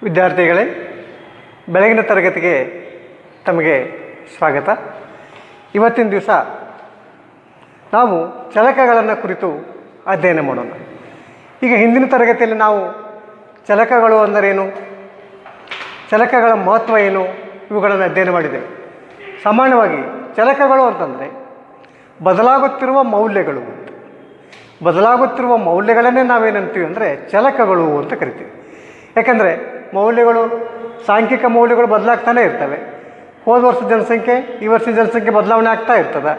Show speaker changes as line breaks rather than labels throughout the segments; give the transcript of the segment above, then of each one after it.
ವಿದ್ಯಾರ್ಥಿಗಳೇ, ಬೆಳಗಿನ ತರಗತಿಗೆ ತಮಗೆ ಸ್ವಾಗತ. ಇವತ್ತಿನ ದಿವಸ ನಾವು ಚಲಕಗಳನ್ನು ಕುರಿತು ಅಧ್ಯಯನ ಮಾಡೋಣ. ಈಗ ಹಿಂದಿನ ತರಗತಿಯಲ್ಲಿ ನಾವು ಚಲಕಗಳು ಅಂದರೇನು, ಚಲಕಗಳ ಮಹತ್ವ ಏನು, ಇವುಗಳನ್ನು ಅಧ್ಯಯನ ಮಾಡಿದ್ದೇವೆ. ಸಾಮಾನ್ಯವಾಗಿ ಚಲಕಗಳು ಅಂತಂದರೆ ಬದಲಾಗುತ್ತಿರುವ ಮೌಲ್ಯಗಳು. ಬದಲಾಗುತ್ತಿರುವ ಮೌಲ್ಯಗಳನ್ನೇ ನಾವೇನಂತೀವಿ ಅಂದರೆ ಚಲಕಗಳು ಅಂತ ಕರಿತೀವಿ. ಯಾಕಂದರೆ ಮೌಲ್ಯಗಳು, ಸಾಂಖ್ಯಿಕ ಮೌಲ್ಯಗಳು ಬದಲಾಗ್ತಾನೆ ಇರ್ತವೆ. ಹೋದ ವರ್ಷದ ಜನಸಂಖ್ಯೆ ಈ ವರ್ಷದ ಜನಸಂಖ್ಯೆ ಬದಲಾವಣೆ ಆಗ್ತಾ ಇರ್ತದೆ.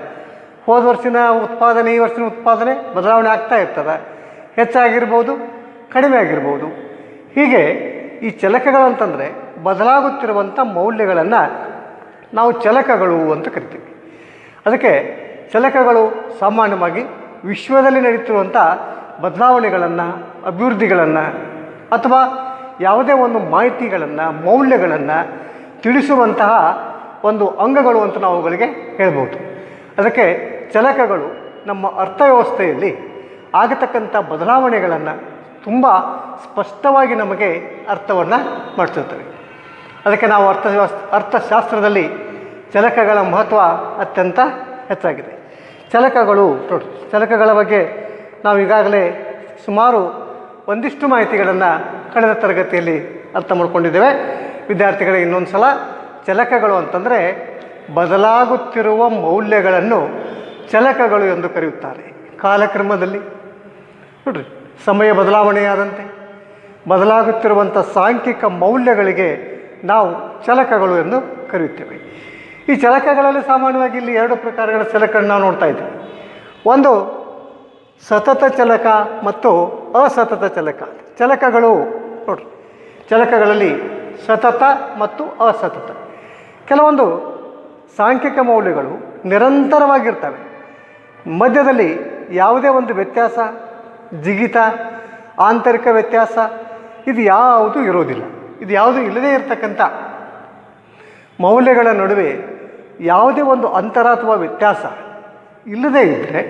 ಹೋದ ವರ್ಷದ ಉತ್ಪಾದನೆ ಈ ವರ್ಷದ ಉತ್ಪಾದನೆ ಬದಲಾವಣೆ ಆಗ್ತಾ ಇರ್ತದೆ. ಹೆಚ್ಚಾಗಿರ್ಬೋದು, ಕಡಿಮೆ ಆಗಿರ್ಬೋದು. ಹೀಗೆ ಈ ಚಲಕಗಳಂತಂದರೆ ಬದಲಾಗುತ್ತಿರುವಂಥ ಮೌಲ್ಯಗಳನ್ನು ನಾವು ಚಲಕಗಳು ಅಂತ ಕರಿತೀವಿ. ಅದಕ್ಕೆ ಚಲಕಗಳು ಸಾಮಾನ್ಯವಾಗಿ ವಿಶ್ವದಲ್ಲಿ ನಡೀತಿರುವಂಥ ಬದಲಾವಣೆಗಳನ್ನು, ಅಭಿವೃದ್ಧಿಗಳನ್ನು ಅಥವಾ ಯಾವುದೇ ಒಂದು ಮಾಹಿತಿಗಳನ್ನು, ಮೌಲ್ಯಗಳನ್ನು ತಿಳಿಸುವಂತಹ ಒಂದು ಅಂಗಗಳು ಅಂತ ನಾವು ಅವುಗಳಿಗೆ ಹೇಳ್ಬೋದು. ಅದಕ್ಕೆ ಚಲಕಗಳು ನಮ್ಮ ಅರ್ಥವ್ಯವಸ್ಥೆಯಲ್ಲಿ ಆಗತಕ್ಕಂಥ ಬದಲಾವಣೆಗಳನ್ನು ತುಂಬ ಸ್ಪಷ್ಟವಾಗಿ ನಮಗೆ ಅರ್ಥವನ್ನು ಮಾಡಿಸುತ್ತವೆ. ಅದಕ್ಕೆ ನಾವು ಅರ್ಥಶಾಸ್ತ್ರದಲ್ಲಿ ಚಲಕಗಳ ಮಹತ್ವ ಅತ್ಯಂತ ಹೆಚ್ಚಾಗಿದೆ. ಚಲಕಗಳ ಬಗ್ಗೆ ನಾವು ಈಗಾಗಲೇ ಸುಮಾರು ಒಂದಿಷ್ಟು ಮಾಹಿತಿಗಳನ್ನು ಕಳೆದ ತರಗತಿಯಲ್ಲಿ ಅರ್ಥ ಮಾಡ್ಕೊಂಡಿದ್ದೇವೆ. ವಿದ್ಯಾರ್ಥಿಗಳಿಗೆ ಇನ್ನೊಂದು ಸಲ, ಚಲಕಗಳು ಅಂತಂದರೆ ಬದಲಾಗುತ್ತಿರುವ ಮೌಲ್ಯಗಳನ್ನು ಚಲಕಗಳು ಎಂದು ಕರೆಯುತ್ತಾರೆ. ಕಾಲಕ್ರಮದಲ್ಲಿ ನೋಡ್ರಿ, ಸಮಯ ಬದಲಾವಣೆಯಾದಂತೆ ಬದಲಾಗುತ್ತಿರುವಂಥ ಸಾಂಖ್ಯಿಕ ಮೌಲ್ಯಗಳಿಗೆ ನಾವು ಚಲಕಗಳು ಎಂದು ಕರೆಯುತ್ತೇವೆ. ಈ ಚಲಕಗಳಲ್ಲಿ ಸಾಮಾನ್ಯವಾಗಿ ಇಲ್ಲಿ ಎರಡು ಪ್ರಕಾರಗಳ ಚಲಕಗಳನ್ನು ನಾವು ನೋಡ್ತಾ ಇದ್ದೀವಿ. ಒಂದು ಸತತ ಚಲಕ ಮತ್ತು ಅಸತತ ಚಲಕ. ಚಲಕಗಳು ನೋಡ್ರಿ, ಚಲಕಗಳಲ್ಲಿ ಸತತ ಮತ್ತು ಅಸತತ. ಕೆಲವೊಂದು ಸಾಂಖ್ಯಿಕ ಮೌಲ್ಯಗಳು ನಿರಂತರವಾಗಿರ್ತವೆ. ಮಧ್ಯದಲ್ಲಿ ಯಾವುದೇ ಒಂದು ವ್ಯತ್ಯಾಸ, ಜಿಗಿತ, ಆಂತರಿಕ ವ್ಯತ್ಯಾಸ ಇದು ಯಾವುದೂ ಇರೋದಿಲ್ಲ. ಇದು ಯಾವುದೂ ಇಲ್ಲದೇ ಇರತಕ್ಕಂಥ ಮೌಲ್ಯಗಳ ನಡುವೆ ಯಾವುದೇ ಒಂದು ಅಂತರ ಅಥವಾ ವ್ಯತ್ಯಾಸ ಇಲ್ಲದೇ ಇದ್ದರೆ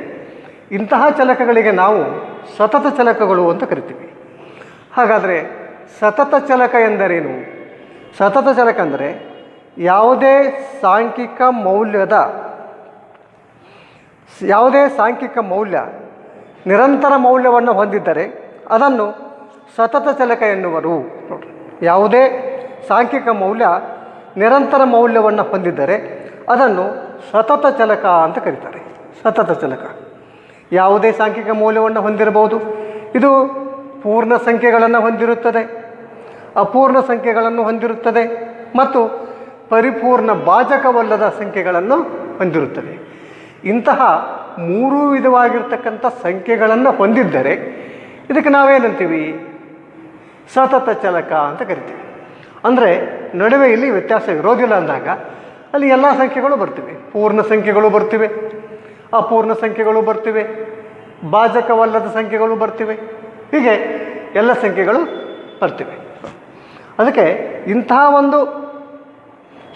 ಇಂತಹ ಚಲಕಗಳಿಗೆ ನಾವು ಸತತ ಚಲಕಗಳು ಅಂತ ಕರಿತೀವಿ. ಹಾಗಾದರೆ ಸತತ ಚಲಕ ಎಂದರೇನು? ಸತತ ಚಲಕ ಅಂದರೆ ಯಾವುದೇ ಸಾಂಖ್ಯಿಕ ಮೌಲ್ಯ ನಿರಂತರ ಮೌಲ್ಯವನ್ನು ಹೊಂದಿದ್ದರೆ ಅದನ್ನು ಸತತ ಚಲಕ ಎನ್ನುವರು. ನೋಡಿರಿ, ಯಾವುದೇ ಸಾಂಖ್ಯಿಕ ಮೌಲ್ಯ ನಿರಂತರ ಮೌಲ್ಯವನ್ನು ಹೊಂದಿದ್ದರೆ ಅದನ್ನು ಸತತ ಚಲಕ ಅಂತ ಕರೀತಾರೆ. ಸತತ ಚಲಕ ಯಾವುದೇ ಸಾಂಖ್ಯಿಕ ಮೌಲ್ಯವನ್ನು ಹೊಂದಿರಬಹುದು. ಇದು ಪೂರ್ಣ ಸಂಖ್ಯೆಗಳನ್ನು ಹೊಂದಿರುತ್ತದೆ, ಅಪೂರ್ಣ ಸಂಖ್ಯೆಗಳನ್ನು ಹೊಂದಿರುತ್ತದೆ ಮತ್ತು ಪರಿಪೂರ್ಣ ಭಾಜಕವಲ್ಲದ ಸಂಖ್ಯೆಗಳನ್ನು ಹೊಂದಿರುತ್ತದೆ. ಇಂತಹ ಮೂರೂ ವಿಧವಾಗಿರ್ತಕ್ಕಂಥ ಸಂಖ್ಯೆಗಳನ್ನು ಹೊಂದಿದ್ದರೆ ಇದಕ್ಕೆ ನಾವೇನಂತೀವಿ? ಸತತ ಚಲಕ ಅಂತ ಕರಿತೀವಿ. ಅಂದರೆ ನಡುವೆ ಇಲ್ಲಿ ವ್ಯತ್ಯಾಸ ಇರೋದಿಲ್ಲ ಅಂದಾಗ ಅಲ್ಲಿ ಎಲ್ಲ ಸಂಖ್ಯೆಗಳು ಬರ್ತಿವೆ. ಪೂರ್ಣ ಸಂಖ್ಯೆಗಳು ಬರ್ತಿವೆ, ಅಪೂರ್ಣ ಸಂಖ್ಯೆಗಳು ಬರ್ತಿವೆ, ಭಾಜಕವಲ್ಲದ ಸಂಖ್ಯೆಗಳು ಬರ್ತಿವೆ, ಹೀಗೆ ಎಲ್ಲ ಸಂಖ್ಯೆಗಳು ಬರ್ತಿವೆ. ಅದಕ್ಕೆ ಇಂತಹ ಒಂದು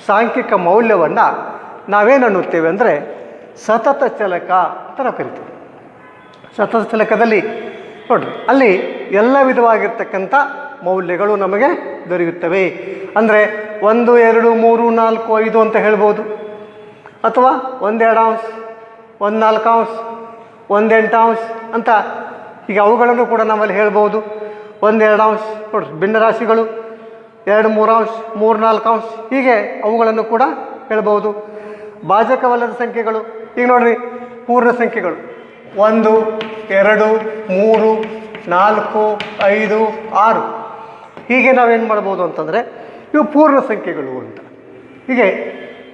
ಸಾಂಖ್ಯಿಕ ಮೌಲ್ಯವನ್ನು ನಾವೇನನ್ನುತ್ತೇವೆ ಅಂದರೆ ಸತತ ಚಲಕ ಅಂತ ನಾವು ಕರಿತೀವಿ. ಸತತ ಚಲಕದಲ್ಲಿ ನೋಡ್ರಿ, ಅಲ್ಲಿ ಎಲ್ಲ ವಿಧವಾಗಿರ್ತಕ್ಕಂಥ ಮೌಲ್ಯಗಳು ನಮಗೆ ದೊರೆಯುತ್ತವೆ. ಅಂದರೆ 1, 2, 3, 4, 5 ಅಂತ ಹೇಳ್ಬೋದು. ಅಥವಾ 1 2 ಅಂಶ, 1 4 ಅಂಶ, 1 8 ಅಂಶ ಅಂತ ಈಗ ಅವುಗಳನ್ನು ಕೂಡ ನಾವಲ್ಲಿ ಹೇಳ್ಬೋದು. 1 2 ಅಂಶ ನೋಡ್ರಿ, ಭಿನ್ನರಾಶಿಗಳು 2 3 ಅಂಶ, 3 4 ಅಂಶ, ಹೀಗೆ ಅವುಗಳನ್ನು ಕೂಡ ಹೇಳ್ಬೋದು. ಭಾಜಕವಲ್ಲದ ಸಂಖ್ಯೆಗಳು ಈಗ ನೋಡ್ರಿ, ಪೂರ್ಣ ಸಂಖ್ಯೆಗಳು 1 2 3 4 5 6 ಹೀಗೆ ನಾವೇನು ಮಾಡ್ಬೋದು ಅಂತಂದರೆ ಇವು ಪೂರ್ಣ ಸಂಖ್ಯೆಗಳು ಅಂತ. ಹೀಗೆ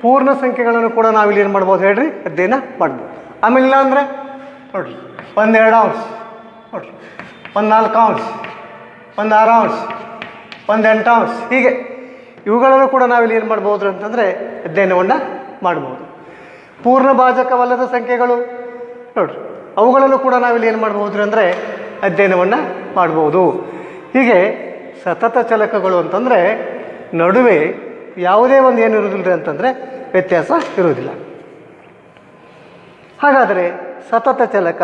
ಪೂರ್ಣ ಸಂಖ್ಯೆಗಳನ್ನು ಕೂಡ ನಾವಿಲ್ಲಿ ಏನು ಮಾಡ್ಬೋದು ಹೇಳ್ರಿ, ಅಧ್ಯಯನ ಮಾಡ್ಬೋದು. ಆಮೇಲೆ ಇಲ್ಲ ಅಂದರೆ ನೋಡಿರಿ, 1 2 ಅಂಶ ನೋಡಿರಿ, 1 4 ಅಂಶ, 1 6 ಅಂಶ, 1 8 ಅಂಶ, ಹೀಗೆ ಇವುಗಳನ್ನು ಕೂಡ ನಾವಿಲ್ಲಿ ಏನು ಮಾಡ್ಬೋದು ಅಂತಂದರೆ ಅಧ್ಯಯನವನ್ನು ಮಾಡ್ಬೋದು. ಪೂರ್ಣ ಭಾಜಕವಲ್ಲದ ಸಂಖ್ಯೆಗಳು ನೋಡಿರಿ, ಅವುಗಳನ್ನು ಕೂಡ ನಾವಿಲ್ಲಿ ಏನು ಮಾಡ್ಬೋದು ಅಂದರೆ ಅಧ್ಯಯನವನ್ನು ಮಾಡ್ಬೋದು. ಹೀಗೆ ಸತತ ಚಲಕಗಳು ಅಂತಂದರೆ ನಡುವೆ ಯಾವುದೇ ಒಂದು ಏನಿರೋದಿಲ್ಲ ಅಂತಂದರೆ ವ್ಯತ್ಯಾಸ ಇರೋದಿಲ್ಲ. ಹಾಗಾದರೆ ಸತತ ಚಲಕ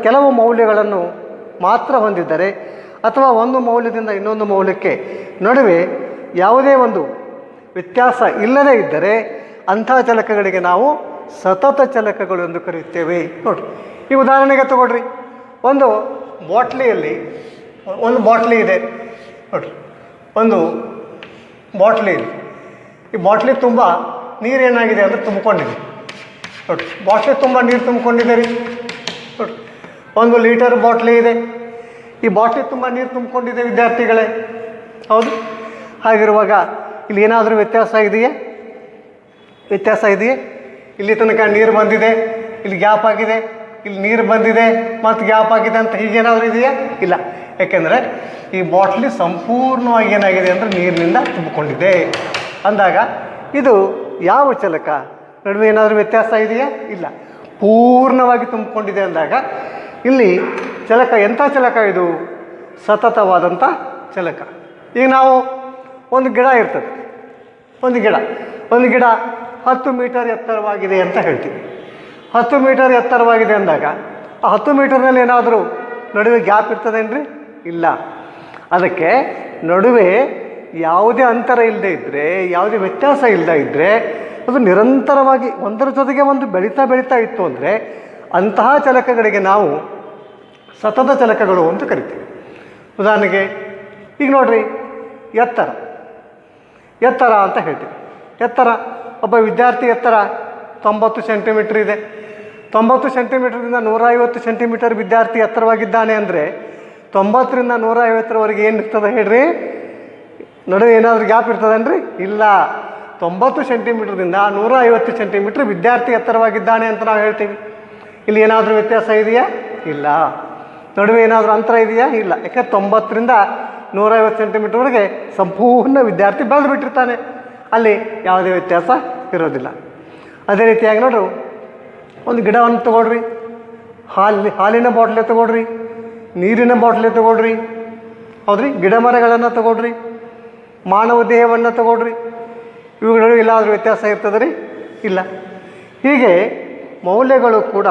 ಕೆಲವು ಮೌಲ್ಯಗಳನ್ನು ಮಾತ್ರ ಹೊಂದಿದ್ದರೆ ಅಥವಾ ಒಂದು ಮೌಲ್ಯದಿಂದ ಇನ್ನೊಂದು ಮೌಲ್ಯಕ್ಕೆ ನಡುವೆ ಯಾವುದೇ ಒಂದು ವ್ಯತ್ಯಾಸ ಇಲ್ಲದೇ ಇದ್ದರೆ ಅಂಥ ಚಲಕಗಳಿಗೆ ನಾವು ಸತತ ಚಲಕಗಳು ಎಂದು ಕರೆಯುತ್ತೇವೆ. ನೋಡಿರಿ, ಈ ಉದಾಹರಣೆಗೆ ತಗೊಳ್ರಿ. ಒಂದು ಬಾಟ್ಲಿಯಲ್ಲಿ ಒಂದು ಬಾಟ್ಲಿ ಇದೆ ನೋಡಿರಿ, ಒಂದು ಬಾಟ್ಲಿ ಇದೆ. ಈ ಬಾಟ್ಲಿ ತುಂಬ ನೀರೇನಾಗಿದೆ ಅಂದರೆ ತುಂಬಿಕೊಂಡಿದೆ ನೋಡಿರಿ. ಬಾಟ್ಲಿ ತುಂಬ ನೀರು ತುಂಬಿಕೊಂಡಿದೆ ರೀ ನೋಡಿರಿ. 1 ಲೀಟರ್ ಬಾಟ್ಲಿ ಇದೆ. ಈ ಬಾಟ್ಲಿ ತುಂಬ ನೀರು ತುಂಬಿಕೊಂಡಿದೆ ವಿದ್ಯಾರ್ಥಿಗಳೇ, ಹೌದು. ಹಾಗಿರುವಾಗ ಇಲ್ಲಿ ಏನಾದರೂ ವ್ಯತ್ಯಾಸ ಇದೆಯೇ? ವ್ಯತ್ಯಾಸ ಇದೆಯೇ? ಇಲ್ಲಿ ತನಕ ನೀರು ಬಂದಿದೆ, ಇಲ್ಲಿ ಗ್ಯಾಪ್ ಆಗಿದೆ, ಇಲ್ಲಿ ನೀರು ಬಂದಿದೆ ಮತ್ತು ಗ್ಯಾಪ್ ಆಗಿದೆ ಅಂತ ಹೀಗೇನಾದರೂ ಇದೆಯಾ? ಇಲ್ಲ. ಯಾಕೆಂದರೆ ಈ ಬಾಟ್ಲಿ ಸಂಪೂರ್ಣವಾಗಿ ಏನಾಗಿದೆ ಅಂದರೆ ನೀರಿನಿಂದ ತುಂಬಿಕೊಂಡಿದೆ ಅಂದಾಗ ಇದು ಯಾವ ಚಲಕ? ನಡುವೆ ಏನಾದರೂ ವ್ಯತ್ಯಾಸ ಇದೆಯಾ? ಇಲ್ಲ. ಪೂರ್ಣವಾಗಿ ತುಂಬಿಕೊಂಡಿದೆ ಅಂದಾಗ ಇಲ್ಲಿ ಚಲಕ ಎಂಥ ಚಲಕ ಇದು? ಸತತವಾದಂಥ ಚಲಕ. ಈಗ ನಾವು ಒಂದು ಗಿಡ ಇರ್ತದೆ, ಒಂದು ಗಿಡ 10 ಮೀಟರ್ ಎತ್ತರವಾಗಿದೆ ಅಂತ ಹೇಳ್ತೀವಿ. 10 ಮೀಟರ್ ಎತ್ತರವಾಗಿದೆ ಅಂದಾಗ ಆ 10 ಮೀಟರ್ನಲ್ಲಿ ಏನಾದರೂ ನಡುವೆ ಗ್ಯಾಪ್ ಇರ್ತದೇನ್ರಿ? ಇಲ್ಲ. ಅದಕ್ಕೆ ನಡುವೆ ಯಾವುದೇ ಅಂತರ ಇಲ್ಲದೆ ಇದ್ದರೆ, ಯಾವುದೇ ವ್ಯತ್ಯಾಸ ಇಲ್ಲದೇ ಇದ್ದರೆ, ಅದು ನಿರಂತರವಾಗಿ ಒಂದರ ಜೊತೆಗೆ ಒಂದು ಬೆಳೀತಾ ಇತ್ತು ಅಂದರೆ ಅಂತಹ ಚಲಕಗಳಿಗೆ ನಾವು ಸತತ ಚಲಕಗಳು ಅಂತ ಕರಿತೀವಿ. ಉದಾಹರಣೆಗೆ ಈಗ ನೋಡಿರಿ, ಎತ್ತರ ಅಂತ ಹೇಳ್ತೀವಿ. ಎತ್ತರ, ಒಬ್ಬ ವಿದ್ಯಾರ್ಥಿ ಎತ್ತರ 90 ಸೆಂಟಿಮೀಟ್ರ್ ಇದೆ. 90 ಸೆಂಟಿಮೀಟ್ರಿಂದ 150 ಸೆಂಟಿಮೀಟರ್ ವಿದ್ಯಾರ್ಥಿ ಎತ್ತರವಾಗಿದ್ದಾನೆ ಅಂದರೆ 90ರಿಂದ 150ರವರೆಗೆ ಏನು ಇರ್ತದೆ ಹೇಳ್ರಿ? ನಡುವೆ ಏನಾದರೂ ಗ್ಯಾಪ್ ಇರ್ತದನ್ರಿ? ಇಲ್ಲ. 90 ಸೆಂಟಿಮೀಟ್ರಿಂದ 150 ಸೆಂಟಿಮೀಟ್ರ್ ವಿದ್ಯಾರ್ಥಿ ಎತ್ತರವಾಗಿದ್ದಾನೆ ಅಂತ ನಾವು ಹೇಳ್ತೀವಿ. ಇಲ್ಲಿ ಏನಾದರೂ ವ್ಯತ್ಯಾಸ ಇದೆಯಾ? ಇಲ್ಲ. ನಡುವೆ ಏನಾದರೂ ಅಂತರ ಇದೆಯಾ? ಇಲ್ಲ. ಯಾಕೆ 90ರಿಂದ 150 ಸೆಂಟಿಮೀಟ್ರ್ವರೆಗೆ ಸಂಪೂರ್ಣ ವಿದ್ಯಾರ್ಥಿ ಬೆಳೆದು ಬಿಟ್ಟಿರ್ತಾನೆ, ಅಲ್ಲಿ ಯಾವುದೇ ವ್ಯತ್ಯಾಸ ಇರೋದಿಲ್ಲ. ಅದೇ ರೀತಿಯಾಗಿ ನೋಡ್ರಿ, ಒಂದು ಗಿಡವನ್ನು ತಗೊಳ್ರಿ, ಹಾಲಿನ ಬಾಟ್ಲೆ ತಗೊಳ್ರಿ, ನೀರಿನ ಬಾಟ್ಲೆ ತಗೊಳ್ರಿ, ಹೌದ್ರಿ, ಗಿಡ ಮರಗಳನ್ನು ತಗೊಳ್ರಿ, ಮಾನವ ದೇಹವನ್ನು ತಗೊಳ್ರಿ. ಇವುಗಳು ಎಲ್ಲಾದರೂ ವ್ಯತ್ಯಾಸ ಇರ್ತದೆ ರೀ? ಇಲ್ಲ. ಹೀಗೆ ಮೌಲ್ಯಗಳು ಕೂಡ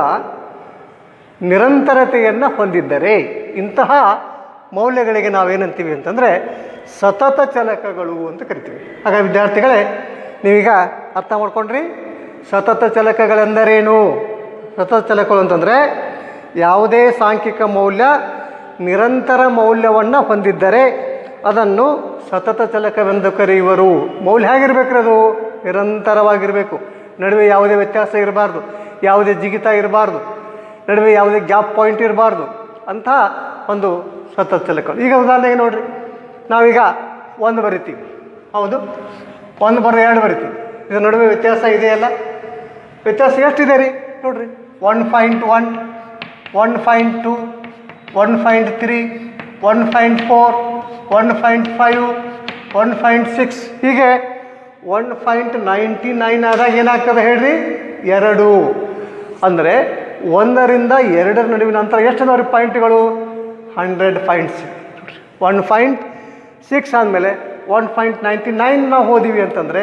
ನಿರಂತರತೆಯನ್ನು ಹೊಂದಿದ್ದರೆ ಇಂತಹ ಮೌಲ್ಯಗಳಿಗೆ ನಾವೇನಂತೀವಿ ಅಂತಂದರೆ ಸತತ ಚಲಕಗಳು ಅಂತ ಕರಿತೀವಿ. ಹಾಗಾಗಿ ವಿದ್ಯಾರ್ಥಿಗಳೇ, ನೀವೀಗ ಅರ್ಥ ಮಾಡ್ಕೊಂಡ್ರಿ ಸತತ ಚಲಕಗಳೆಂದರೇನು? ಸತತ ಚಲಕಗಳು ಅಂತಂದರೆ ಯಾವುದೇ ಸಾಂಖ್ಯಿಕ ಮೌಲ್ಯ ನಿರಂತರ ಮೌಲ್ಯವನ್ನು ಹೊಂದಿದ್ದರೆ ಅದನ್ನು ಸತತ ಚಲಕವೆಂದು ಕರೆಯುವರು. ಮೌಲ್ಯ ಹೇಗಿರ್ಬೇಕ್ರಿ? ಅದು ನಿರಂತರವಾಗಿರಬೇಕು. ನಡುವೆ ಯಾವುದೇ ವ್ಯತ್ಯಾಸ ಇರಬಾರ್ದು, ಯಾವುದೇ ಜಿಗಿತ ಇರಬಾರ್ದು, ನಡುವೆ ಯಾವುದೇ ಗ್ಯಾಪ್ ಪಾಯಿಂಟ್ ಇರಬಾರ್ದು. ಅಂಥ ಒಂದು ಸತತ ಚಲಕಗಳು. ಈಗ ಉದಾಹರಣೆಗೆ ನೋಡಿರಿ, ನಾವೀಗ 1 ಬರಿತೀವಿ, ಹೌದು, 1 ಬರೋ 2 ಬರಿತೀವಿ. ಇದರ ನಡುವೆ ವ್ಯತ್ಯಾಸ ಇದೆಯಲ್ಲ? ವ್ಯತ್ಯಾಸ ಎಷ್ಟಿದೆ ರೀ? ನೋಡಿರಿ, 1.1, 1.2, 1.3, 1.4, 1.5, 1.6 ಹೀಗೆ 1.99 ಆದಾಗ ಏನಾಗ್ತದೆ ಹೇಳ್ರಿ? 2. ಅಂದರೆ 1ರಿಂದ 2ರ ನಡುವಿನ ಅಂತರ ಎಷ್ಟು ಅದಾವ್ರಿ ಪಾಯಿಂಟ್ಗಳು? 100 ಪಾಯಿಂಟ್ಸ್. 1.6 ಆದಮೇಲೆ 1.99 ನಾವು ಹೋದಿವಿ ಅಂತಂದರೆ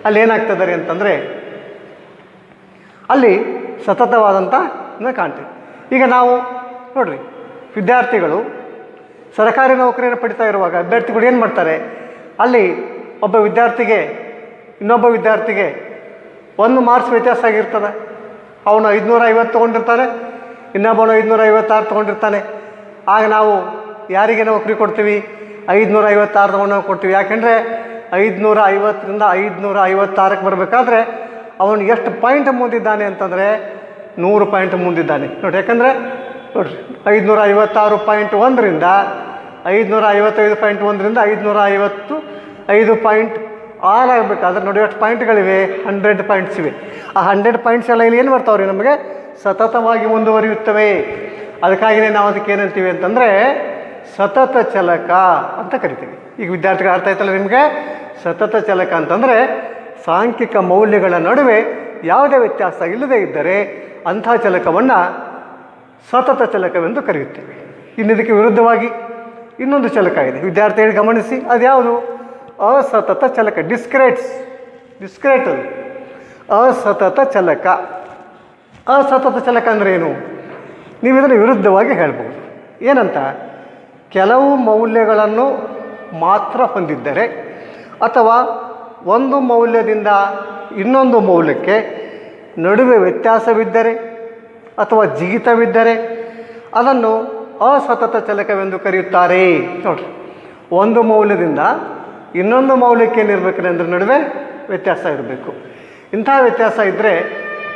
ಅಲ್ಲಿ ಏನಾಗ್ತದೆ ರೀ ಅಂತಂದರೆ ಅಲ್ಲಿ ಸತತವಾದಂಥ ಕಾಣ್ತೀವಿ. ಈಗ ನಾವು ನೋಡಿರಿ, ವಿದ್ಯಾರ್ಥಿಗಳು ಸರ್ಕಾರಿ ನೌಕರಿಯನ್ನು ಪಡಿತಾ ಇರುವಾಗ ಅಭ್ಯರ್ಥಿಗಳು ಏನು ಮಾಡ್ತಾರೆ? ಅಲ್ಲಿ ಒಬ್ಬ ವಿದ್ಯಾರ್ಥಿಗೆ ಇನ್ನೊಬ್ಬ ವಿದ್ಯಾರ್ಥಿಗೆ 1 ಮಾರ್ಕ್ಸ್ ವ್ಯತ್ಯಾಸ ಆಗಿರ್ತದೆ. ಅವನು 550 ತೊಗೊಂಡಿರ್ತಾನೆ, ಇನ್ನೊಬ್ಬನು 556 ತೊಗೊಂಡಿರ್ತಾನೆ. ಆಗ ನಾವು ಯಾರಿಗೆ ನೌಕರಿ ಕೊಡ್ತೀವಿ? 556 ತೊಗೊಂಡು ನಾವು ಕೊಡ್ತೀವಿ. ಯಾಕೆಂದರೆ 550ರಿಂದ 556ಕ್ಕೆ ಬರಬೇಕಾದ್ರೆ ಅವನು ಎಷ್ಟು ಪಾಯಿಂಟ್ ಮುಂದಿದ್ದಾನೆ ಅಂತಂದರೆ 100 ಪಾಯಿಂಟ್ ಮುಂದಿದ್ದಾನೆ ನೋಡಿ. ಯಾಕಂದರೆ ನೋಡಿರಿ, 556.1ರಿಂದ 555.1ರಿಂದ 555.6 ಆಗಬೇಕಾದ್ರೆ ನೋಡಿ ಎಷ್ಟು ಪಾಯಿಂಟ್ಗಳಿವೆ? 100 ಪಾಯಿಂಟ್ಸ್ ಇವೆ. ಆ 100 ಪಾಯಿಂಟ್ಸ್ ಎಲ್ಲ ಇಲ್ಲಿ ಏನು ಬರ್ತಾವ್ರಿ? ನಮಗೆ ಸತತವಾಗಿ ಮುಂದುವರಿಯುತ್ತವೆ. ಅದಕ್ಕಾಗಿಯೇ ನಾವು ಅದಕ್ಕೆ ಏನಂತೀವಿ ಅಂತಂದರೆ ಸತತ ಚಲಕ ಅಂತ ಕರಿತೀವಿ. ಈಗ ವಿದ್ಯಾರ್ಥಿಗಳು ಅರ್ಥ ಆಯ್ತಲ್ಲ ನಿಮಗೆ? ಸತತ ಚಲಕ ಅಂತಂದರೆ ಸಾಂಖ್ಯಿಕ ಮೌಲ್ಯಗಳ ನಡುವೆ ಯಾವುದೇ ವ್ಯತ್ಯಾಸ ಇಲ್ಲದೇ ಇದ್ದರೆ ಅಂಥ ಚಲಕವನ್ನು ಸತತ ಚಲಕವೆಂದು ಕರೆಯುತ್ತೇವೆ. ಇನ್ನು ಇದಕ್ಕೆ ವಿರುದ್ಧವಾಗಿ ಇನ್ನೊಂದು ಚಲಕ ಇದೆ, ವಿದ್ಯಾರ್ಥಿಗಳು ಗಮನಿಸಿ. ಅದು ಯಾವುದು? ಅಸತತ ಚಲಕ. ಡಿಸ್ಕ್ರೇಟ್ ಅದು ಅಸತತ ಚಲಕ. ಅಸತತ ಚಲಕ ಅಂದರೆ ಏನು? ನೀವು ಇದನ್ನು ವಿರುದ್ಧವಾಗಿ ಹೇಳ್ಬೋದು. ಏನಂತ, ಕೆಲವು ಮೌಲ್ಯಗಳನ್ನು ಮಾತ್ರ ಹೊಂದಿದ್ದರೆ ಅಥವಾ ಒಂದು ಮೌಲ್ಯದಿಂದ ಇನ್ನೊಂದು ಮೌಲ್ಯಕ್ಕೆ ನಡುವೆ ವ್ಯತ್ಯಾಸವಿದ್ದರೆ ಅಥವಾ ಜಿಗಿತವಿದ್ದರೆ ಅದನ್ನು ಅಸತತ ಚಲಕವೆಂದು ಕರೆಯುತ್ತಾರೆ. ನೋಡಿರಿ, ಒಂದು ಮೌಲ್ಯದಿಂದ ಇನ್ನೊಂದು ಮೌಲ್ಯಕ್ಕೆ ಏನಿರಬೇಕಂದ್ರೆ ಅಂದರೆ ನಡುವೆ ವ್ಯತ್ಯಾಸ ಇರಬೇಕು. ಇಂಥ ವ್ಯತ್ಯಾಸ ಇದ್ದರೆ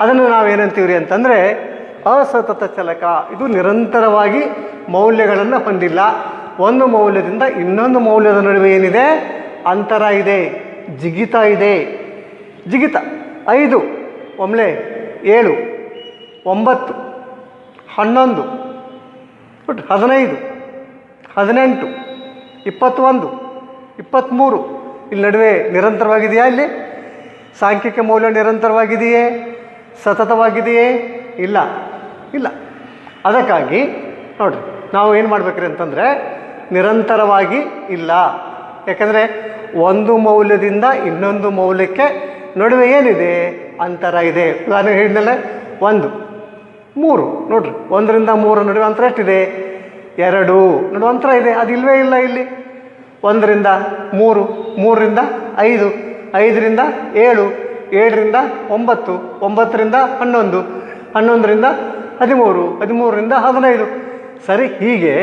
ಅದನ್ನು ನಾವೇನಂತೀವ್ರಿ ಅಂತಂದರೆ ಅಸತತ ಚಲಕ. ಇದು ನಿರಂತರವಾಗಿ ಮೌಲ್ಯಗಳನ್ನು ಹೊಂದಿಲ್ಲ. ಒಂದು ಮೌಲ್ಯದಿಂದ ಇನ್ನೊಂದು ಮೌಲ್ಯದ ನಡುವೆ ಏನಿದೆ, ಅಂತರ ಇದೆ, ಜಿಗಿತ ಇದೆ. ಜಿಗಿತ 5 ಒಮ್ಮೆ 7 9 11 15 18 21 23 ಇಲ್ಲಿ ನಡುವೆ ನಿರಂತರವಾಗಿದೆಯಾ? ಇಲ್ಲಿ ಸಾಂಖ್ಯಿಕ ಮೌಲ್ಯ ನಿರಂತರವಾಗಿದೆಯೇ? ಸತತವಾಗಿದೆಯೇ? ಇಲ್ಲ. ಅದಕ್ಕಾಗಿ ನೋಡಿರಿ, ನಾವು ಏನು ಮಾಡ್ಬೇಕ್ರಿ ಅಂತಂದರೆ ನಿರಂತರವಾಗಿ ಇಲ್ಲ. ಯಾಕಂದರೆ ಒಂದು ಮೌಲ್ಯದಿಂದ ಇನ್ನೊಂದು ಮೌಲ್ಯಕ್ಕೆ ನಡುವೆ ಏನಿದೆ, ಅಂತರ ಇದೆ. ಉದಾಹರಣೆ ಹೇಳಿದ್ನಲ್ಲ, 1 3 ನೋಡಿರಿ, 1ರಿಂದ 3 ನಡುವೆ ಅಂತರ ಎಷ್ಟಿದೆ? 2 ನಡುವೆ ಅಂತರ ಇದೆ. ಅದು ಇಲ್ಲವೇ ಇಲ್ಲ ಇಲ್ಲಿ. 1ರಿಂದ 3, 3ರಿಂದ 5, 5ರಿಂದ 7, 7ರಿಂದ 9, 9ರಿಂದ 11, 11ರಿಂದ 13, 13ರಿಂದ 15. ಸರಿ, ಹೀಗೆ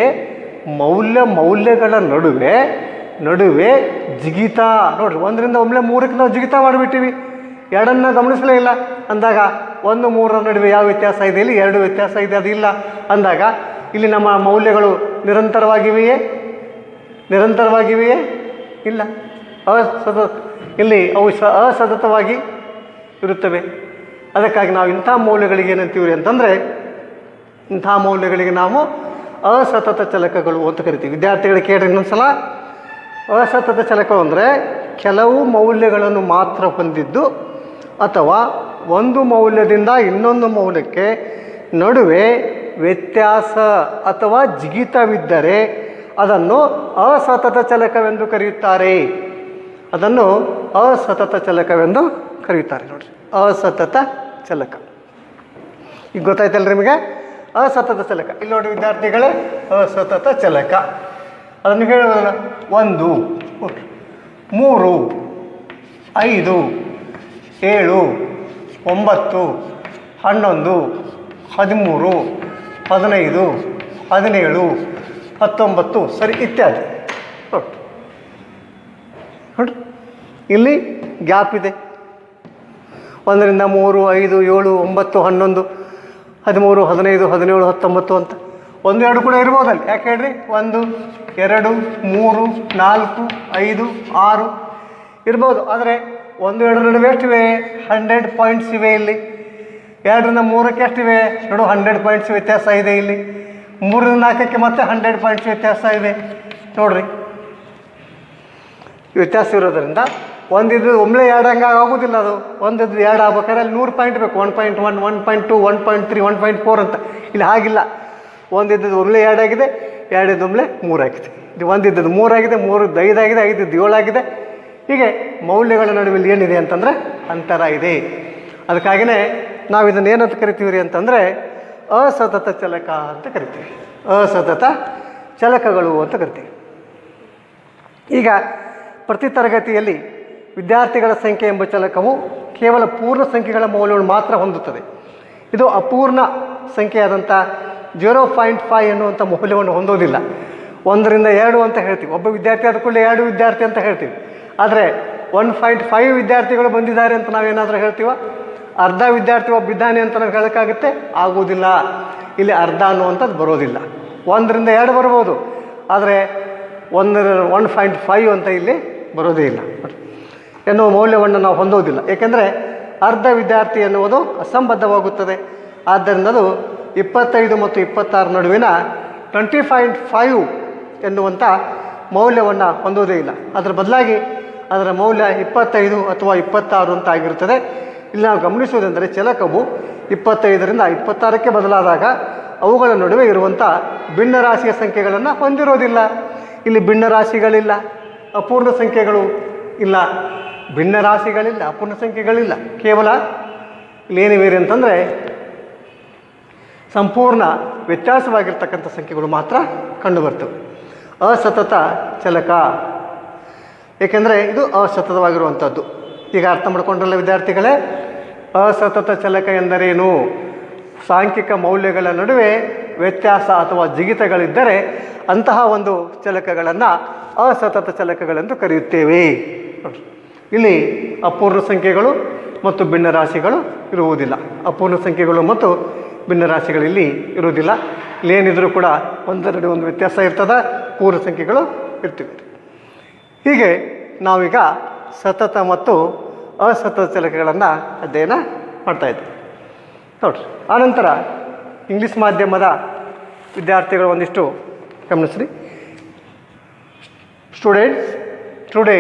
ಮೌಲ್ಯಗಳ ನಡುವೆ ಜಿಗಿತ. ನೋಡಿರಿ, 1ರಿಂದ ಒಮ್ಮೆ 3ಕ್ಕೆ ನಾವು ಜಿಗಿತ ಮಾಡಿಬಿಟ್ಟಿವಿ, 2ನ್ನು ಗಮನಿಸಲೇ ಇಲ್ಲ ಅಂದಾಗ 1 3ರ ನಡುವೆ ಯಾವ ವ್ಯತ್ಯಾಸ ಇದೆ? ಇಲ್ಲಿ 2 ವ್ಯತ್ಯಾಸ ಇದೆ, ಅದಿಲ್ಲ ಅಂದಾಗ ಇಲ್ಲಿ ನಮ್ಮ ಮೌಲ್ಯಗಳು ನಿರಂತರವಾಗಿವೆಯೇ? ಇಲ್ಲ. ಇಲ್ಲಿ ಅವು ಅಸತತವಾಗಿ ಇರುತ್ತವೆ. ಅದಕ್ಕಾಗಿ ನಾವು ಇಂಥ ಮೌಲ್ಯಗಳಿಗೆ ಏನಂತೀವಿ ಅಂತಂದರೆ, ಇಂಥ ಮೌಲ್ಯಗಳಿಗೆ ನಾವು ಅಸತತ ಚಲಕಗಳು ಅಂತ ಕರಿತೀವಿ. ವಿದ್ಯಾರ್ಥಿಗಳಿಗೆ ಕೇಳ್ರಿ ಇನ್ನೊಂದು ಸಲ. ಅಸತತ ಚಲಕಗಳು ಅಂದರೆ ಕೆಲವು ಮೌಲ್ಯಗಳನ್ನು ಮಾತ್ರ ಹೊಂದಿದ್ದು ಅಥವಾ ಒಂದು ಮೌಲ್ಯದಿಂದ ಇನ್ನೊಂದು ಮೌಲ್ಯಕ್ಕೆ ನಡುವೆ ವ್ಯತ್ಯಾಸ ಅಥವಾ ಜಿಗಿತವಿದ್ದರೆ ಅದನ್ನು ಅಸತತ ಚಲಕವೆಂದು ಕರೆಯುತ್ತಾರೆ. ನೋಡಿರಿ, ಅಸತತ ಚಲಕ. ಈಗ ಗೊತ್ತಾಯ್ತಲ್ಲ ನಿಮಗೆ, ಅಸತತ ಚಲಕ. ಇಲ್ಲಿ ನೋಡಿ ವಿದ್ಯಾರ್ಥಿಗಳೇ, ಅಸತತ ಚಲಕ ಅದನ್ನು ಹೇಳೋದಲ್ಲ. 1 3 5 7 9 11 13 15 17 19 ಸರಿ ಇತ್ಯಾದಿ. ನೋಡಿ, ಇಲ್ಲಿ ಗ್ಯಾಪ್ ಇದೆ. 1ರಿಂದ 3 5 7 9 11 13 15 17 19 ಅಂತ 1 2 ಕೂಡ ಇರ್ಬೋದಲ್ಲಿ. ಯಾಕೆ ಹೇಳ್ರಿ, 1 2 3 4 5 6 ಇರ್ಬೋದು. ಆದರೆ 1 2 ನಡುವೆ ಎಷ್ಟಿವೆ? 100 ಪಾಯಿಂಟ್ಸ್ ಇವೆ. ಇಲ್ಲಿ 2ರಿಂದ 3ಕ್ಕೆ ಎಷ್ಟಿವೆ? ನೋಡು, 100 ಪಾಯಿಂಟ್ಸ್ ವ್ಯತ್ಯಾಸ ಇದೆ. ಇಲ್ಲಿ 3ರಿಂದ 4ಕ್ಕೆ ಮತ್ತೆ 100 ಪಾಯಿಂಟ್ಸ್ ವ್ಯತ್ಯಾಸ ಇವೆ. ನೋಡ್ರಿ, ವ್ಯತ್ಯಾಸ ಇರೋದರಿಂದ ಒಂದಿದ್ದು ಒಮ್ಮೆ 2 ಹಂಗೆ ಆಗೋದಿಲ್ಲ. ಅದು ಒಂದಿದ್ದು 2 ಆಗ್ಬೇಕಾದ್ರೆ ಅಲ್ಲಿ 100 ಪಾಯಿಂಟ್ ಬೇಕು. 1.1 1.2 1.3 1.4 ಅಂತ. ಇಲ್ಲಿ ಹಾಗಿಲ್ಲ. ಒಂದಿದ್ದದ್ದು ಒಮ್ಮೆ 2 ಆಗಿದೆ, 2 ಇದ್ದು ಒಮ್ಮೆ 3 ಆಗಿದೆ. ಇದು ಒಂದಿದ್ದದ್ದು 3 ಆಗಿದೆ, 3 ಇದ್ದು 5 ಆಗಿದೆ, 5 ಇದ್ದು 7 ಆಗಿದೆ. ಹೀಗೆ ಮೌಲ್ಯಗಳ ನಡುವೆ ಏನಿದೆ ಅಂತಂದರೆ ಅಂತರ ಇದೆ. ಅದಕ್ಕಾಗಿಯೇ ನಾವು ಇದನ್ನು ಏನಂತ ಕರಿತೀವಿ ರೀ ಅಂತಂದರೆ ಅಸತತ ಚಲಕ ಅಂತ ಕರಿತೀವಿ. ಅಸತತ ಚಲಕಗಳು ಅಂತ ಕರಿತೀವಿ. ಈಗ ಪ್ರತಿ ತರಗತಿಯಲ್ಲಿ ವಿದ್ಯಾರ್ಥಿಗಳ ಸಂಖ್ಯೆ ಎಂಬ ಚಲಕವು ಕೇವಲ ಪೂರ್ಣ ಸಂಖ್ಯೆಗಳ ಮೌಲ್ಯವನ್ನು ಮಾತ್ರ ಹೊಂದುತ್ತದೆ. ಇದು ಅಪೂರ್ಣ ಸಂಖ್ಯೆಯಾದಂಥ 0.5 ಎನ್ನುವಂಥ ಮೌಲ್ಯವನ್ನು ಹೊಂದೋದಿಲ್ಲ. 1ರಿಂದ 2 ಅಂತ ಹೇಳ್ತೀವಿ. ಒಬ್ಬ ವಿದ್ಯಾರ್ಥಿ ಆದ ಕೂಡಲೇ 2 ವಿದ್ಯಾರ್ಥಿ ಅಂತ ಹೇಳ್ತೀವಿ. ಆದರೆ 1.5 ವಿದ್ಯಾರ್ಥಿಗಳು ಬಂದಿದ್ದಾರೆ ಅಂತ ನಾವೇನಾದರೂ ಹೇಳ್ತೀವ? ಅರ್ಧ ವಿದ್ಯಾರ್ಥಿ ಒಬ್ಬ ಇದ್ದಾನೆ ಅಂತ ನಾವು ಹೇಳೋಕ್ಕಾಗುತ್ತೆ? ಆಗುವುದಿಲ್ಲ. ಇಲ್ಲಿ ಅರ್ಧ ಅನ್ನುವಂಥದ್ದು ಬರೋದಿಲ್ಲ. 1ರಿಂದ 2 ಬರ್ಬೋದು, ಆದರೆ 1.5 ಅಂತ ಇಲ್ಲಿ ಬರೋದೇ ಇಲ್ಲ ಎನ್ನುವ ಮೌಲ್ಯವನ್ನು ನಾವು ಹೊಂದೋದಿಲ್ಲ. ಏಕೆಂದರೆ ಅರ್ಧ ವಿದ್ಯಾರ್ಥಿ ಎನ್ನುವುದು ಅಸಂಬದ್ಧವಾಗುತ್ತದೆ. ಆದ್ದರಿಂದ ಅದು 25 ಮತ್ತು 26 ನಡುವಿನ 20.5 ಎನ್ನುವಂಥ ಮೌಲ್ಯವನ್ನು ಹೊಂದೋದೇ ಇಲ್ಲ. ಅದರ ಬದಲಾಗಿ ಅದರ ಮೌಲ್ಯ 25 ಅಥವಾ 26 ಅಂತ ಆಗಿರುತ್ತದೆ. ಇಲ್ಲಿ ನಾವು ಗಮನಿಸುವುದೆಂದರೆ ಚಲಕವು 25ರಿಂದ 26ಕ್ಕೆ ಬದಲಾದಾಗ ಅವುಗಳ ನಡುವೆ ಇರುವಂಥ ಭಿನ್ನರಾಶಿಯ ಸಂಖ್ಯೆಗಳನ್ನು ಹೊಂದಿರೋದಿಲ್ಲ. ಇಲ್ಲಿ ಭಿನ್ನರಾಶಿಗಳಿಲ್ಲ, ಅಪೂರ್ಣ ಸಂಖ್ಯೆಗಳು ಇಲ್ಲ. ಭಿನ್ನರಾಶಿಗಳಿಲ್ಲ, ಅಪೂರ್ಣ ಸಂಖ್ಯೆಗಳಿಲ್ಲ. ಕೇವಲ ಇಲ್ಲೇನಿವೆ ಅಂತಂದರೆ ಸಂಪೂರ್ಣ ವ್ಯತ್ಯಾಸವಾಗಿರ್ತಕ್ಕಂಥ ಸಂಖ್ಯೆಗಳು ಮಾತ್ರ ಕಂಡುಬರ್ತವೆ. ಅಸತತ ಚಲಕ, ಏಕೆಂದರೆ ಇದು ಅಸತತವಾಗಿರುವಂಥದ್ದು. ಈಗ ಅರ್ಥ ಮಾಡ್ಕೊಂಡ್ರಲ್ಲ ವಿದ್ಯಾರ್ಥಿಗಳೇ, ಅಸತತ ಚಲಕ ಎಂದರೇನು? ಸಾಂಖ್ಯಿಕ ಮೌಲ್ಯಗಳ ನಡುವೆ ವ್ಯತ್ಯಾಸ ಅಥವಾ ಜಿಗಿತಗಳಿದ್ದರೆ ಅಂತಹ ಒಂದು ಚಲಕಗಳನ್ನು ಅಸತತ ಚಲಕಗಳೆಂದು ಕರೆಯುತ್ತೇವೆ. ಇಲ್ಲಿ ಅಪೂರ್ಣ ಸಂಖ್ಯೆಗಳು ಮತ್ತು ಭಿನ್ನರಾಶಿಗಳು ಇರುವುದಿಲ್ಲ. ಅಪೂರ್ಣ ಸಂಖ್ಯೆಗಳು ಮತ್ತು ಭಿನ್ನರಾಶಿಗಳು ಇಲ್ಲಿ ಇರುವುದಿಲ್ಲ. ಇಲ್ಲೇನಿದ್ರೂ ಕೂಡ ಒಂದೆರಡು ಒಂದು ವ್ಯತ್ಯಾಸ ಇರ್ತದೆ, ಪೂರ್ಣ ಸಂಖ್ಯೆಗಳು ಇರ್ತಿವೆ. ಹೀಗೆ ನಾವೀಗ ಸತತ ಮತ್ತು ಅಸತತ ಚಲಕಗಳನ್ನು ಅಧ್ಯಯನ ಮಾಡ್ತಾಯಿದ್ದೀವಿ ನೋಡಿರಿ. ಆನಂತರ ಇಂಗ್ಲೀಷ್ ಮಾಧ್ಯಮದ ವಿದ್ಯಾರ್ಥಿಗಳು ಒಂದಿಷ್ಟು ಗಮನಿಸ್ರಿ. Students, today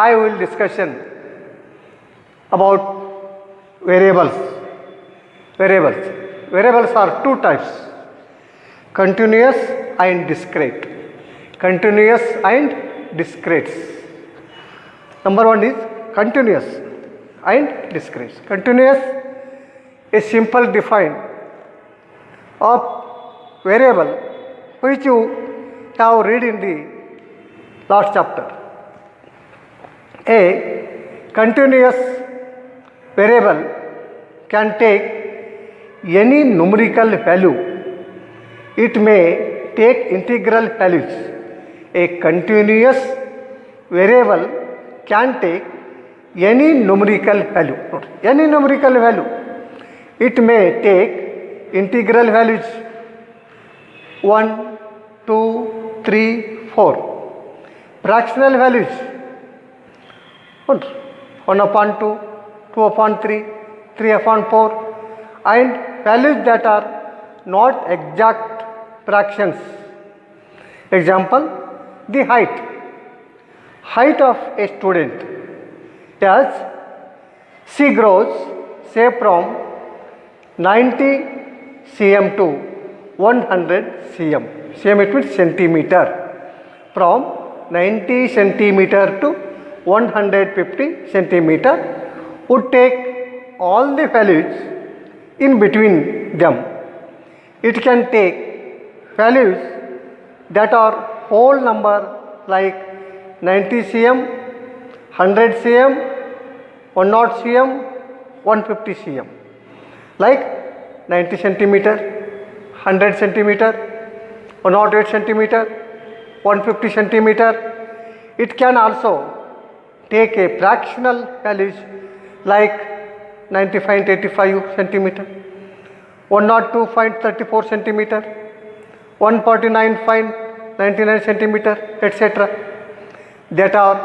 I will discussion about variables. Variables are two types, continuous and discrete. Continuous and discrete. Number one is continuous and discrete. Continuous is simple define of variable which you have read in the last chapter. A continuous variable can take any numerical value. It may take integral values. A continuous variable can take any numerical value. Any numerical value. It may take integral values 1, 2, 3, 4. Fractional values 1/2, 2/3, 3/4, and values that are not exact fractions. Example, the height of a student. As she grows, say from 90 cm to 100 cm. Cm it means centimeter. From 90 centimeter to 150 centimeter would take all the values in between them. It can take values that are whole number like 90 cm, 100 cm, 100 cm, 150 cm. Like 90 centimeter, 100 centimeter, 108 centimeter, 150 centimeter. It can also take a fractional values like 95.85 centimeter, 102.34 centimeter, 149.99 centimeter, etc. that are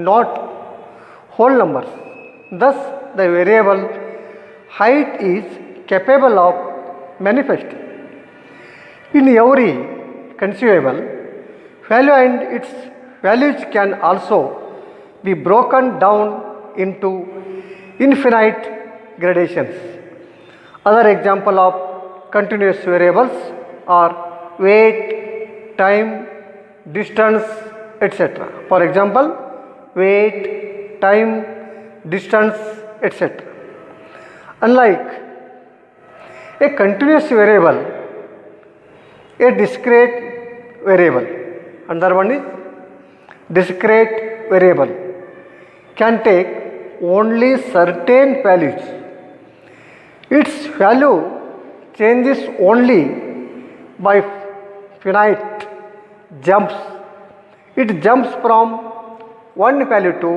not whole numbers. Thus, the variable height is capable of manifesting in every conceivable value, and its values can also be broken down into infinite gradations. Other example of continuous variables are weight, time, distance, etc. For example, weight, time, distance, etc. Unlike a continuous variable, a discrete variable, another one is discrete variable, can take only certain values. Its value changes only by finite jumps. It jumps from one value to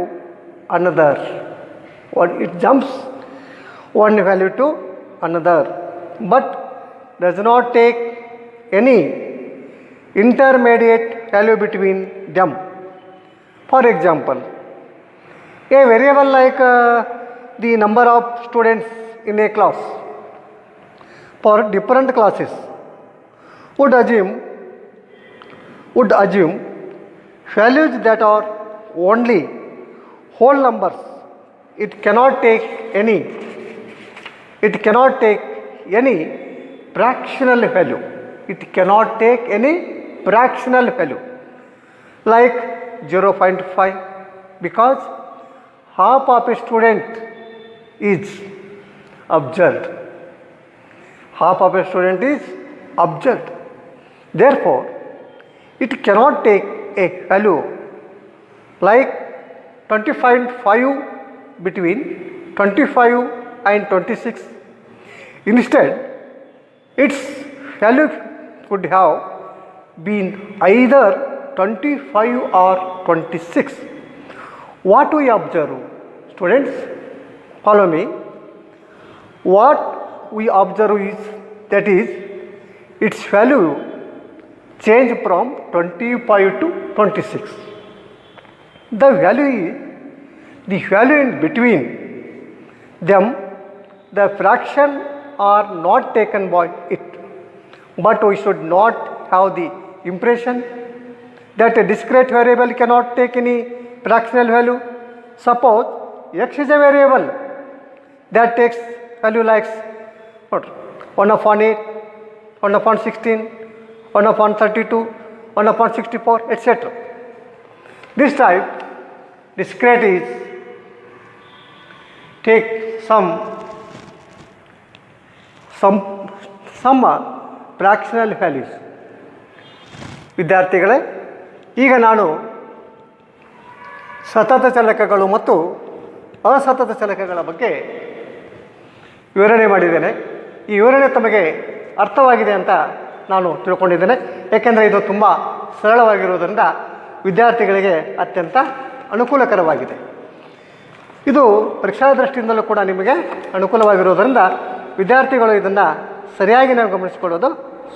another. It jumps one value to another, but does not take any intermediate value between them. For example, a variable like the number of students in a class for different classes would assume values that are only whole numbers. It cannot take any fractional value. It cannot take any fractional value like 0.5, because half of a student is observed. half of a student is absent. Therefore, it cannot take a value like 25.5 between 25 and 26. Instead, its value could have been either 25 or 26. What we observe? Students, follow me. What we observe is that is its value change from 25 to 26. The value is the value in between them. The fraction are not taken by it, but we should not have the impression that a discrete variable cannot take any fractional value. Suppose x is a variable that takes value like what? 1 upon 8, 1 upon 16, 1 upon 32, 1 upon 64, etc. This type discrete is take some fractional values. ವಿದ್ಯಾರ್ಥಿಗಳೇ, ಈಗ ನಾನು ಸತತ ಚಲಕಗಳು ಮತ್ತು ಅಸತತ ಚಲಕಗಳ ಬಗ್ಗೆ ವಿವರಣೆ ಮಾಡಿದ್ದೇನೆ. ಈ ವಿವರಣೆ ತಮಗೆ ಅರ್ಥವಾಗಿದೆ ಅಂತ ನಾನು ತಿಳ್ಕೊಂಡಿದ್ದೇನೆ. ಏಕೆಂದರೆ ಇದು ತುಂಬ ಸರಳವಾಗಿರುವುದರಿಂದ ವಿದ್ಯಾರ್ಥಿಗಳಿಗೆ ಅತ್ಯಂತ ಅನುಕೂಲಕರವಾಗಿದೆ. ಇದು ಪರೀಕ್ಷಾ ದೃಷ್ಟಿಯಿಂದಲೂ ಕೂಡ ನಿಮಗೆ ಅನುಕೂಲವಾಗಿರುವುದರಿಂದ ವಿದ್ಯಾರ್ಥಿಗಳು ಇದನ್ನು ಸರಿಯಾಗಿ ನಾವು ಗಮನಿಸಿಕೊಳ್ಳೋದು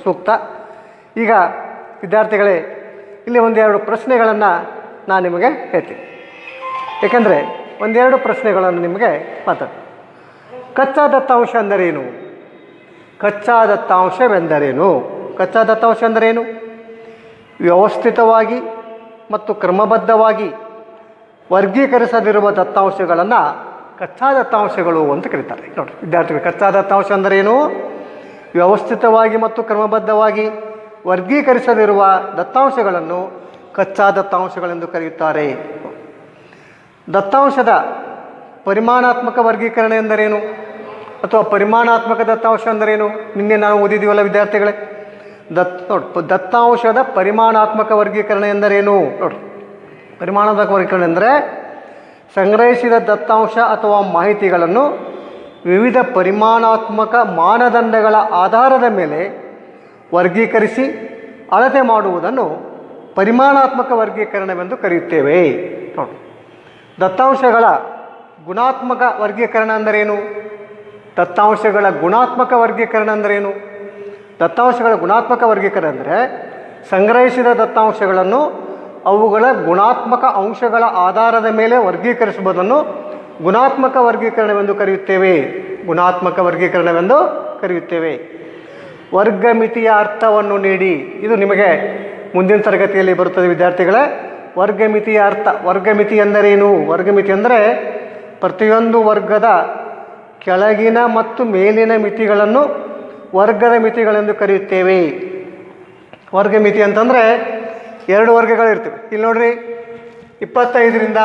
ಸೂಕ್ತ. ಈಗ ವಿದ್ಯಾರ್ಥಿಗಳೇ, ಇಲ್ಲಿ ಒಂದೆರಡು ಪ್ರಶ್ನೆಗಳನ್ನು ನಾನು ನಿಮಗೆ ಹೇಳ್ತೀನಿ. ಏಕೆಂದರೆ ಒಂದೆರಡು ಪ್ರಶ್ನೆಗಳನ್ನು ನಿಮಗೆ ಮಾತಾಡ್ತೀನಿ. ಕಚ್ಚಾ ದತ್ತಾಂಶ ಎಂದರೇನು? ಕಚ್ಚಾ ದತ್ತಾಂಶವೆಂದರೇನು? ಕಚ್ಚಾ ದತ್ತಾಂಶ ಎಂದರೇನು? ವ್ಯವಸ್ಥಿತವಾಗಿ ಮತ್ತು ಕ್ರಮಬದ್ಧವಾಗಿ ವರ್ಗೀಕರಿಸದಿರುವ ದತ್ತಾಂಶಗಳನ್ನು ಕಚ್ಚಾ ದತ್ತಾಂಶಗಳು ಅಂತ ಕರೀತಾರೆ. ನೋಡಿ ವಿದ್ಯಾರ್ಥಿಗಳು, ಕಚ್ಚಾ ದತ್ತಾಂಶ ಎಂದರೇನು? ವ್ಯವಸ್ಥಿತವಾಗಿ ಮತ್ತು ಕ್ರಮಬದ್ಧವಾಗಿ ವರ್ಗೀಕರಿಸದಿರುವ ದತ್ತಾಂಶಗಳನ್ನು ಕಚ್ಚಾ ದತ್ತಾಂಶಗಳೆಂದು ಕರೆಯುತ್ತಾರೆ. ದತ್ತಾಂಶದ ಪರಿಮಾಣಾತ್ಮಕ ವರ್ಗೀಕರಣ ಎಂದರೇನು? ಅಥವಾ ಪರಿಮಾಣಾತ್ಮಕ ದತ್ತಾಂಶ ಎಂದರೇನು? ನಿನ್ನೆ ನಾವು ಓದಿದ್ದೀವಲ್ಲ ವಿದ್ಯಾರ್ಥಿಗಳೇ. ದತ್ತಾಂಶದ ಪರಿಮಾಣಾತ್ಮಕ ವರ್ಗೀಕರಣ ಎಂದರೇನು? ನೋಡಿ, ಪರಿಮಾಣಾತ್ಮಕ ವರ್ಗೀಕರಣ ಎಂದರೆ ಸಂಗ್ರಹಿಸಿದ ದತ್ತಾಂಶ ಅಥವಾ ಮಾಹಿತಿಗಳನ್ನು ವಿವಿಧ ಪರಿಮಾಣಾತ್ಮಕ ಮಾನದಂಡಗಳ ಆಧಾರದ ಮೇಲೆ ವರ್ಗೀಕರಿಸಿ ಅಳತೆ ಮಾಡುವುದನ್ನು ಪರಿಮಾಣಾತ್ಮಕ ವರ್ಗೀಕರಣವೆಂದು ಕರೆಯುತ್ತೇವೆ. ನೋಡಿ, ದತ್ತಾಂಶಗಳ ಗುಣಾತ್ಮಕ ವರ್ಗೀಕರಣ ಎಂದರೇನು? ದತ್ತಾಂಶಗಳ ಗುಣಾತ್ಮಕ ವರ್ಗೀಕರಣ ಎಂದರೇನು? ದತ್ತಾಂಶಗಳ ಗುಣಾತ್ಮಕ ವರ್ಗೀಕರಣ ಅಂದರೆ ಸಂಗ್ರಹಿಸಿದ ದತ್ತಾಂಶಗಳನ್ನು ಅವುಗಳ ಗುಣಾತ್ಮಕ ಅಂಶಗಳ ಆಧಾರದ ಮೇಲೆ ವರ್ಗೀಕರಿಸುವುದನ್ನು ಗುಣಾತ್ಮಕ ವರ್ಗೀಕರಣವೆಂದು ಕರೆಯುತ್ತೇವೆ. ಗುಣಾತ್ಮಕ ವರ್ಗೀಕರಣವೆಂದು ಕರೆಯುತ್ತೇವೆ. ವರ್ಗಮಿತಿಯ ಅರ್ಥವನ್ನು ನೀಡಿ. ಇದು ನಿಮಗೆ ಮುಂದಿನ ತರಗತಿಯಲ್ಲಿ ಬರುತ್ತದೆ ವಿದ್ಯಾರ್ಥಿಗಳೇ. ವರ್ಗಮಿತಿಯ ಅರ್ಥ. ವರ್ಗಮಿತಿ ಎಂದರೇನು? ವರ್ಗಮಿತಿ ಅಂದರೆ ಪ್ರತಿಯೊಂದು ವರ್ಗದ ಕೆಳಗಿನ ಮತ್ತು ಮೇಲಿನ ಮಿತಿಗಳನ್ನು ವರ್ಗದ ಮಿತಿಗಳೆಂದು ಕರೆಯುತ್ತೇವೆ. ವರ್ಗಮಿತಿ ಅಂತಂದರೆ ಎರಡು ವರ್ಗಗಳಿರ್ತವೆ. ಇಲ್ಲಿ ನೋಡ್ರಿ, 25ರಿಂದ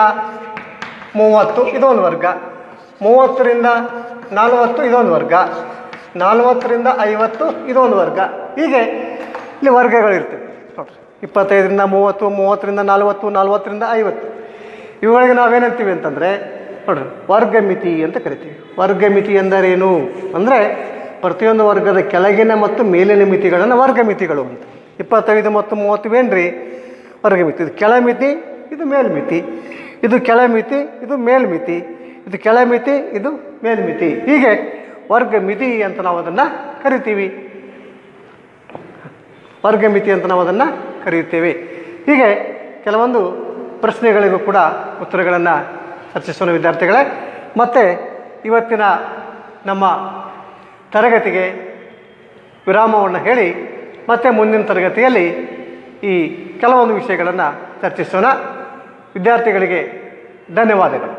30 ಇದೊಂದು ವರ್ಗ, 30ರಿಂದ 40 ಇದೊಂದು ವರ್ಗ, 40ರಿಂದ 50 ಇದೊಂದು ವರ್ಗ. ಹೀಗೆ ಇಲ್ಲಿ ವರ್ಗಗಳಿರ್ತವೆ. ನೋಡಿರಿ, 25ರಿಂದ 30, 30ರಿಂದ 40, 40ರಿಂದ 50 ಇವುಗಳಿಗೆ ನಾವೇನಂತೀವಿ ಅಂತಂದರೆ ನೋಡಿರಿ ವರ್ಗಮಿತಿ ಅಂತ ಕರಿತೀವಿ. ವರ್ಗಮಿತಿ ಎಂದರೇನು ಅಂದರೆ ಪ್ರತಿಯೊಂದು ವರ್ಗದ ಕೆಳಗಿನ ಮತ್ತು ಮೇಲಿನ ಮಿತಿಗಳನ್ನು ವರ್ಗಮಿತಿಗಳು ಅಂತ. 25 ಮತ್ತು 30 ಏನ್ರಿ ವರ್ಗಮಿತಿ. ಇದು ಕೆಳಮಿತಿ, ಇದು ಮೇಲ್ಮಿತಿ. ಇದು ಕೆಳಮಿತಿ, ಇದು ಮೇಲ್ಮಿತಿ. ಇದು ಕೆಳಮಿತಿ, ಇದು ಮೇಲ್ಮಿತಿ. ಹೀಗೆ ವರ್ಗಮಿತಿ ಅಂತ ನಾವು ಅದನ್ನು ಕರಿತೀವಿ. ವರ್ಗಮಿತಿ ಅಂತ ನಾವು ಅದನ್ನು ಕರೆಯುತ್ತೇವೆ. ಹೀಗೆ ಕೆಲವೊಂದು ಪ್ರಶ್ನೆಗಳಿಗೂ ಕೂಡ ಉತ್ತರಗಳನ್ನು ಚರ್ಚಿಸೋಣ ವಿದ್ಯಾರ್ಥಿಗಳೇ. ಮತ್ತು ಇವತ್ತಿನ ನಮ್ಮ ತರಗತಿಗೆ ವಿರಾಮವನ್ನು ಹೇಳಿ ಮತ್ತೆ ಮುಂದಿನ ತರಗತಿಯಲ್ಲಿ ಈ ಕೆಲವೊಂದು ವಿಷಯಗಳನ್ನು ಚರ್ಚಿಸೋಣ. ವಿದ್ಯಾರ್ಥಿಗಳಿಗೆ ಧನ್ಯವಾದಗಳು.